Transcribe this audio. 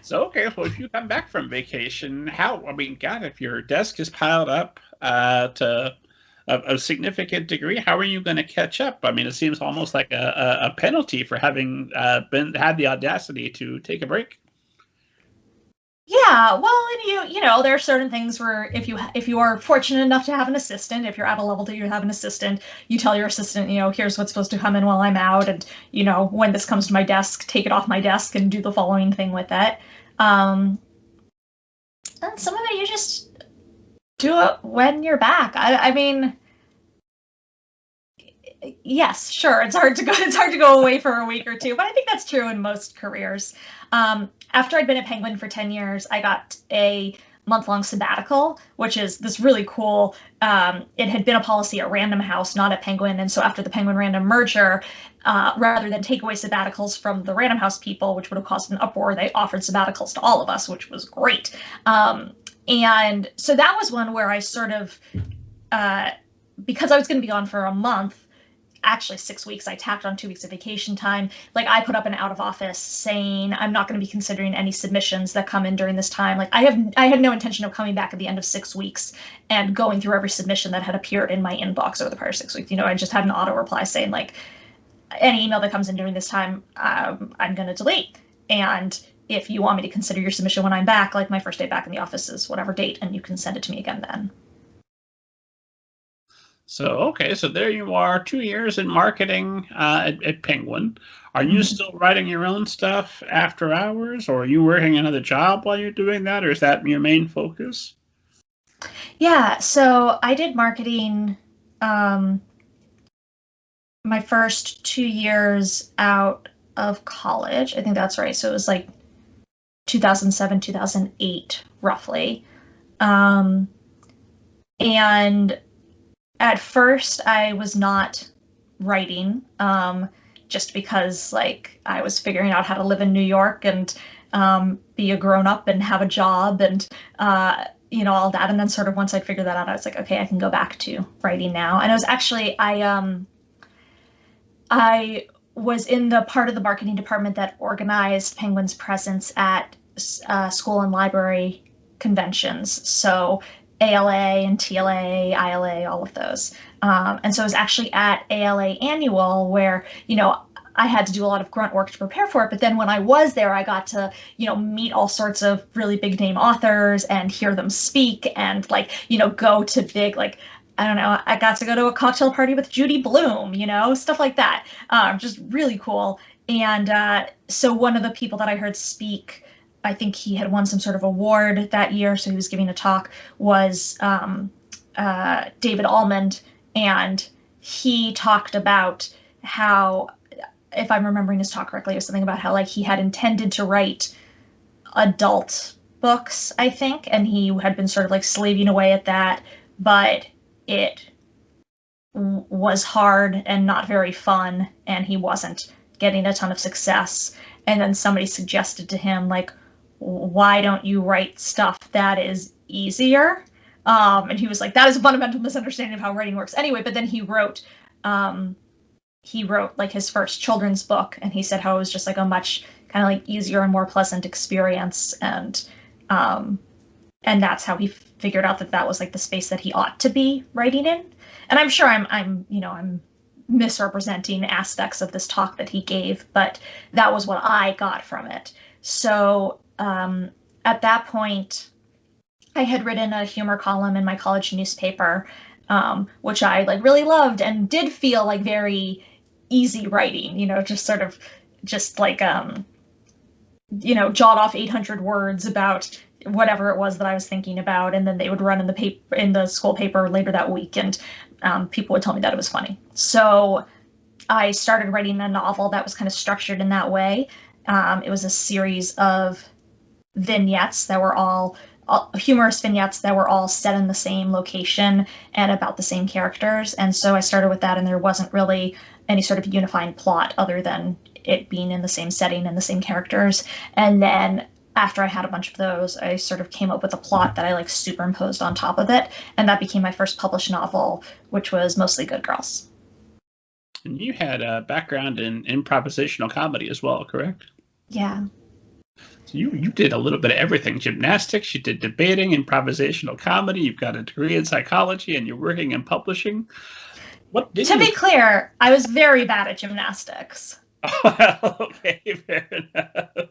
So, okay, well, if you come back from vacation, I mean, God, if your desk is piled up to a significant degree, how are you going to catch up? I mean, it seems almost like a penalty for having had the audacity to take a break. Yeah, well, and you know, there are certain things where if you are fortunate enough to have an assistant, if you're at a level that you have an assistant, you tell your assistant, here's what's supposed to come in while I'm out, and when this comes to my desk, take it off my desk and do the following thing with it. Um, and some of it you just do it when you're back. I mean, yes, sure, it's hard to go away for a week or two, but I think that's true in most careers. After I'd been at Penguin for 10 years, I got a month-long sabbatical, which is this really cool. It had been a policy at Random House, not at Penguin, and so after the Penguin Random merger, rather than take away sabbaticals from the Random House people, which would have caused an uproar, they offered sabbaticals to all of us, which was great. And so that was one where I sort of, because I was going to be gone for a month, actually 6 weeks, I tacked on 2 weeks of vacation time. Like, I put up an out of office saying I'm not going to be considering any submissions that come in during this time. Like, I had no intention of coming back at the end of 6 weeks and going through every submission that had appeared in my inbox over the prior 6 weeks. I just had an auto reply saying, like, any email that comes in during this time, I'm going to delete. And if you want me to consider your submission when I'm back, like, my first day back in the office is whatever date, and you can send it to me again then. So, okay, so there you are, 2 years in marketing at Penguin. Are you still writing your own stuff after hours, or are you working another job while you're doing that, or is that your main focus? Yeah, so I did marketing my first 2 years out of college. I think that's right. So it was like 2007, 2008, roughly. And at first I was not writing, just because, like, I was figuring out how to live in New York and be a grown up and have a job and all that. And then sort of once I'd figured that out, I was like, okay, I can go back to writing now. And I was actually I was in the part of the marketing department that organized Penguin's presence at school and library conventions. So ALA and TLA, ILA, all of those. And so I was actually at ALA Annual where, I had to do a lot of grunt work to prepare for it. But then when I was there, I got to, meet all sorts of really big name authors and hear them speak and, like, go to big, like, I don't know, I got to go to a cocktail party with Judy Blume, stuff like that. Just really cool. And so one of the people that I heard speak, I think he had won some sort of award that year, so he was giving a talk, was David Almond, and he talked about how, if I'm remembering his talk correctly, it was something about how, like, he had intended to write adult books, I think, and he had been sort of like slaving away at that, but it was hard and not very fun, and he wasn't getting a ton of success. And then somebody suggested to him, like, why don't you write stuff that is easier? And he was like, that is a fundamental misunderstanding of how writing works. Anyway, but then he wrote like his first children's book, and he said how it was just like a much kind of like easier and more pleasant experience. And that's how he figured out that was like the space that he ought to be writing in. And I'm sure I'm misrepresenting aspects of this talk that he gave, but that was what I got from it. So at that point, I had written a humor column in my college newspaper, which I like really loved and did feel like very easy writing, just sort of just like, jot off 800 words about whatever it was that I was thinking about. And then they would run in the school paper later that week, and people would tell me that it was funny. So I started writing a novel that was kind of structured in that way. It was a series of vignettes that were all humorous vignettes that were all set in the same location and about the same characters. And so I started with that, and there wasn't really any sort of unifying plot other than it being in the same setting and the same characters. And then after I had a bunch of those, I sort of came up with a plot that I like superimposed on top of it. And that became my first published novel, which was mostly Good Girls. And you had a background in improvisational comedy as well, correct? Yeah. So you did a little bit of everything: gymnastics, you did debating, improvisational comedy. You've got a degree in psychology, and you're working in publishing. What did To you? be clear, I was very bad at gymnastics. Well, okay, fair enough.